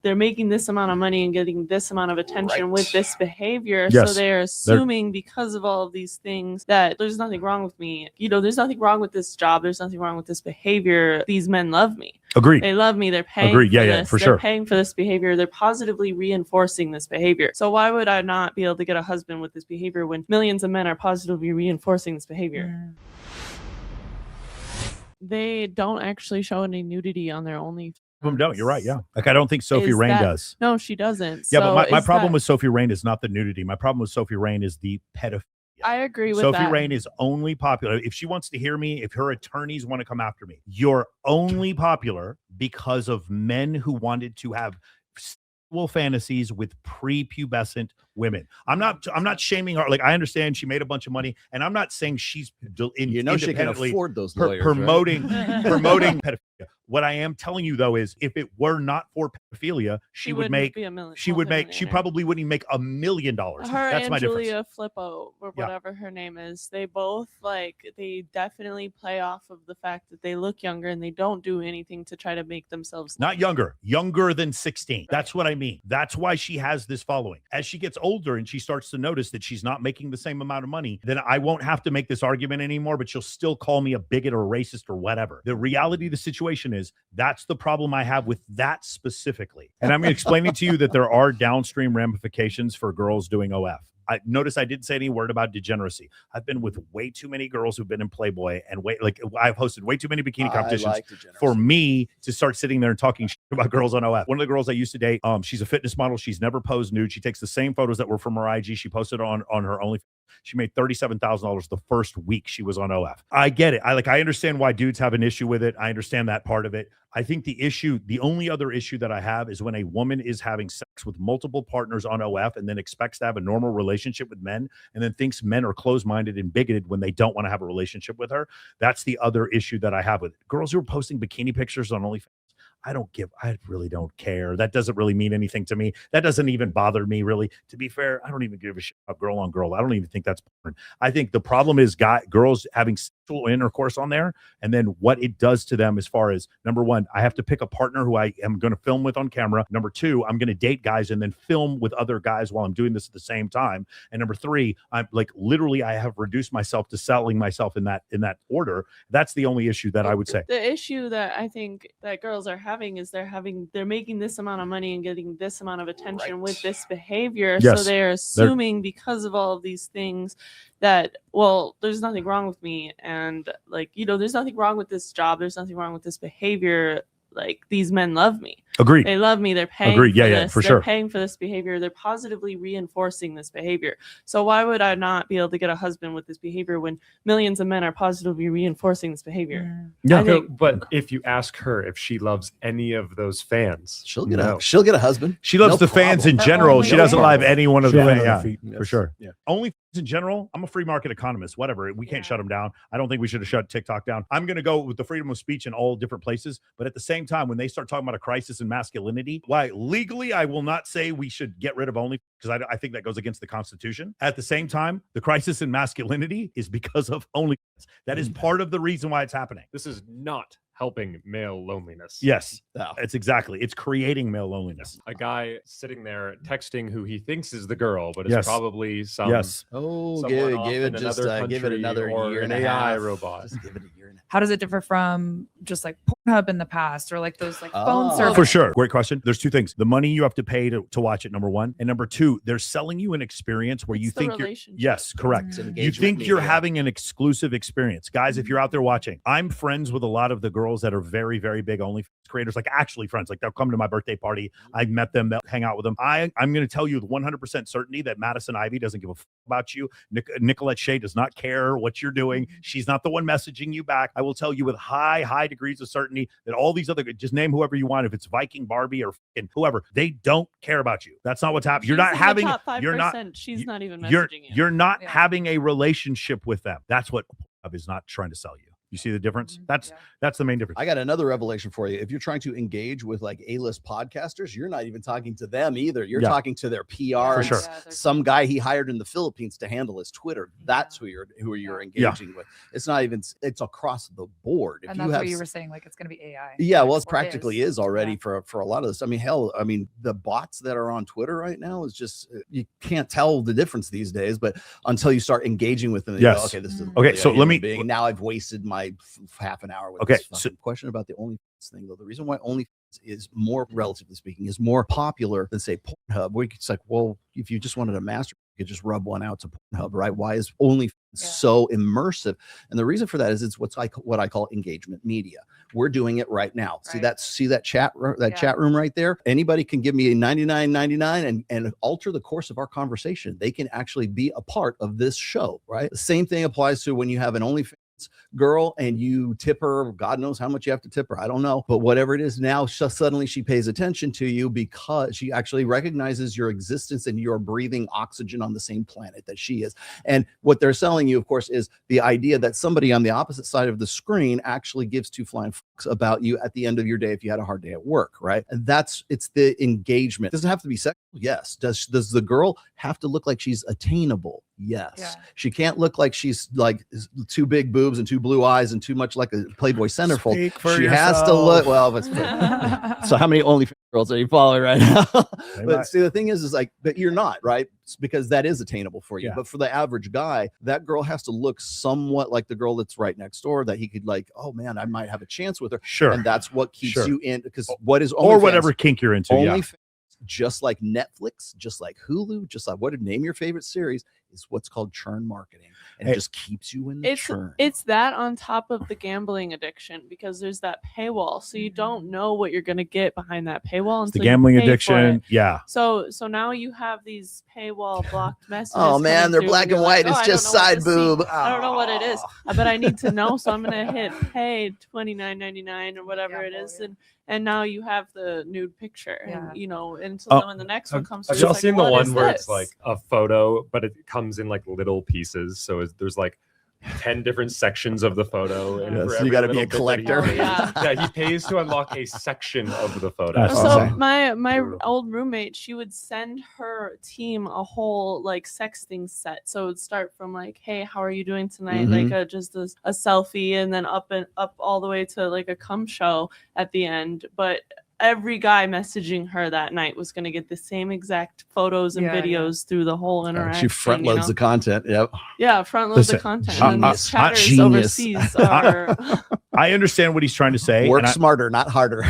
they're making this amount of money and getting this amount of attention with this behavior. Yes. So they're assuming because of all of these things that there's nothing wrong with me. There's nothing wrong with this job. There's nothing wrong with this behavior. These men love me. Agreed. They love me. They're paying Agreed. for Yeah, this. for They're sure. paying for this behavior. They're positively reinforcing this behavior. So why would I not be able to get a husband with this behavior when millions of men are positively reinforcing this behavior? They don't actually show any nudity on their OnlyFans. Them don't. You're right. Yeah. Like I don't think Sophie Rain does. No, she doesn't. Yeah, but my problem with Sophie Rain is not the nudity. My problem with Sophie Rain is the pedophilia. I agree with Sophie that. Rain is only popular. If she wants to hear me, if her attorneys want to come after me, you're only popular because of men who wanted to have sexual fantasies with prepubescent women. I'm not shaming her. Like I understand she made a bunch of money, and I'm not saying she's she can afford those lawyers, promoting pedophilia. What I am telling you though is, if it were not for pedophilia, she probably wouldn't even make $1 million. Her That's and my Julia difference. Flippo, or whatever her name is, they both they definitely play off of the fact that they look younger and they don't do anything to try to make themselves not younger than 16. That's what I mean. That's why she has this following. As she gets older and she starts to notice that she's not making the same amount of money, then I won't have to make this argument anymore, but she'll still call me a bigot or a racist or whatever. The reality of the situation is that's the problem I have with that specifically. And I'm explaining to you that there are downstream ramifications for girls doing OF. I notice I didn't say any word about degeneracy. I've been with way too many girls who've been in Playboy, and I've hosted way too many bikini competitions for me to start sitting there and talking shit about girls on OF. One of the girls I used to date, she's a fitness model. She's never posed nude. She takes the same photos that were from her IG. She posted on her OnlyFans. She made $37,000 the first week she was on OF. I get it. I understand why dudes have an issue with it. I understand that part of it. I think the only other issue that I have is when a woman is having sex with multiple partners on OF and then expects to have a normal relationship with men and then thinks men are closed-minded and bigoted when they don't want to have a relationship with her. That's the other issue that I have with it. Girls who are posting bikini pictures on OnlyFans, I really don't care. That doesn't really mean anything to me. That doesn't even bother me, really. To be fair, I don't even give a shit about girl on girl. I don't even think that's porn. I think the problem is girls having sexual intercourse on there, and then what it does to them as far as, number one, I have to pick a partner who I am going to film with on camera. Number two, I'm going to date guys and then film with other guys while I'm doing this at the same time. And number three, I'm literally, I have reduced myself to selling myself in that order. That's the only issue that I would say. The issue that I think that girls are having is they're making this amount of money and getting this amount of attention with this behavior. Yes. So they're assuming because of all of these things that, well, there's nothing wrong with me, and there's nothing wrong with this job. There's nothing wrong with this behavior. These men love me. Agreed. They love me. They're paying Agreed. for Yeah, this. for They're sure. paying for this behavior. They're positively reinforcing this behavior. So why would I not be able to get a husband with this behavior when millions of men are positively reinforcing this behavior? Yeah. But if you ask her if she loves any of those fans, she'll get a husband. She loves the fans in general. She doesn't love any one of the fans. Yes. For sure. Yeah. Only in general, I'm a free market economist. Whatever. We can't shut them down. I don't think we should have shut TikTok down. I'm going to go with the freedom of speech in all different places. But at the same time, when they start talking about a crisis in masculinity, why legally I will not say we should get rid of only, because I think that goes against the Constitution. At the same time, the crisis in masculinity is because of only. That is part of the reason why it's happening. this is not helping male loneliness. Yes, No. it's creating male loneliness. A guy sitting there texting who he thinks is the girl, but it's probably some Oh, someone off give in it another give it country another or year an and a AI half. robot. Just give it a year and a half. How does it differ from just Pornhub in the past, or those phone Oh. services? For sure. Great question. There's two things. The money you have to pay to watch it, number one. And number two, they're selling you an experience where you think yes, correct. It's an You engagement think you're media. having an exclusive experience. Guys, if you're out there watching, I'm friends with a lot of the girls that are very, very big OnlyFans creators, actually friends. They'll come to my birthday party. I've met them. They'll hang out with them. I'm going to tell you with 100% certainty that Madison Ivy doesn't give a about you. Nicolette Shea does not care what you're doing. She's not the one messaging you back. I will tell you with high degrees of certainty that all these other, just name whoever you want. If it's Viking Barbie or whoever, they don't care about you. That's not what's happening. You're not having, you're not, she's not even messaging you. You're not having a relationship with them. That's what is not trying to sell you. You see the difference? Yeah. That's the main difference. I got another revelation for you. If you're trying to engage with like A-list podcasters, you're not even talking to them either. You're talking to their PR. For sure. Some guy he hired in the Philippines to handle his Twitter. That's who you're engaging with. It's not even. It's across the board. And that's what you were saying. Like it's going to be AI. Yeah, well, it practically is already for a lot of this. I mean, hell, I mean, the bots that are on Twitter right now is just you can't tell the difference these days. But until you start engaging with them, you go, okay, this is okay. So let me. Now I've wasted my half an hour with this question about the OnlyFans thing, though. The reason why OnlyFans is more, relatively speaking, is more popular than say Pornhub, where it's like, well, if you just wanted a master, you could just rub one out to Pornhub, right? Why is OnlyFans so immersive? And the reason for that is it's what I call engagement media. We're doing it right now. Right. See that chat room right there? Anybody can give me a $99.99 and alter the course of our conversation. They can actually be a part of this show, right? The same thing applies to when you have an OnlyFans girl and you tip her. God knows how much you have to tip her. I don't know. But whatever it is now, suddenly she pays attention to you because she actually recognizes your existence and you're breathing oxygen on the same planet that she is. And what they're selling you, of course, is the idea that somebody on the opposite side of the screen actually gives two flying fucks about you at the end of your day if you had a hard day at work, right? And it's the engagement. Does it have to be sexual? Yes. Does the girl have to look like she's attainable? Yes. Yeah. She can't look like she's like two big boobs and two blue eyes and too much like a Playboy centerfold. She has to look well. So how many OnlyFans girls are you following right now? But see, the thing is like, but you're not, right? It's because that is attainable for you. But for the average guy, that girl has to look somewhat like the girl that's right next door that he could like, oh man, I might have a chance with her. Sure. And that's what keeps you in, because what is OnlyFans? Or whatever kink you're into. OnlyFans, just like Netflix, just like Hulu, just like name your favorite series, is what's called churn marketing, and it just keeps you in the churn. It's that on top of the gambling addiction, because there's that paywall, so you don't know what you're going to get behind that paywall until the gambling you pay addiction. For it. So now you have these paywall blocked messages. Oh man, they're black and white. It's just side boob. I don't know what it is, but I need to know, so I'm gonna hit pay $29.99 or whatever it is, and now you have the nude picture, and until when the next one comes. Have y'all seen the one where it's like a photo, but it comes in like little pieces? So there's like 10 different sections of the photo, and so you got to be a collector. He pays to unlock a section of the photo. So my old roommate, she would send her team a whole like sexting set. So it would start from like, hey, how are you doing tonight? Like just a selfie, and then up all the way to like a cum show at the end. But every guy messaging her that night was going to get the same exact photos and videos through the whole interaction. She front loads the content. Yep. Yeah, front loads the content. And these chatters overseas are. I understand what he's trying to say. Work smarter, not harder.